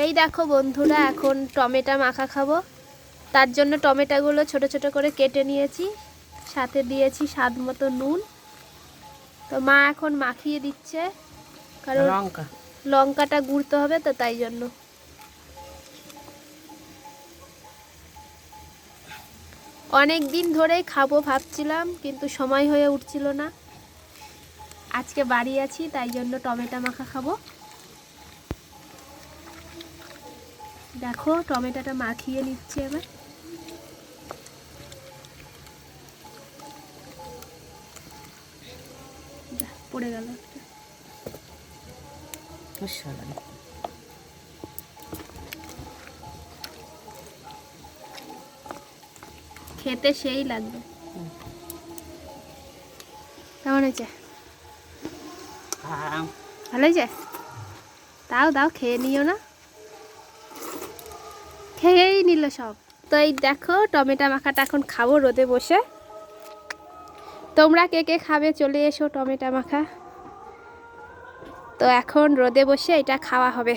এই দেখো বন্ধুরা, এখন টমেটো মাখা খাবো। তার জন্য টমেটোগুলো ছোট ছোট করে কেটে নিয়েছি, সাথে দিয়েছি স্বাদ মতো নুন। তো মা এখন মাখিয়ে দিচ্ছে, কারণ লঙ্কাটা গুঁড়তে হবে, তো তাই জন্য। অনেক দিন ধরেই খাবো ভাবছিলাম, কিন্তু সময় হয়ে উঠছিল না। আজকে বাড়ি আছি, তাই জন্য টমেটো মাখা খাবো। দেখো টমেটোটা মাখিয়ে নিচ্ছি এবার। পড়ে গেল একটা। খেতে সেই লাগবে। কেমন হয়েছে? ভালো হয়েছে? তাও দাও, খেয়ে নিও না। খেয়েই নিল সব। তো এই দেখো টমেটো মাখাটা এখন খাবো রোদে বসে। তোমরা কে কে খাবে চলে এসো টমেটো মাখা। তো এখন রোদে বসে এটা খাওয়া হবে।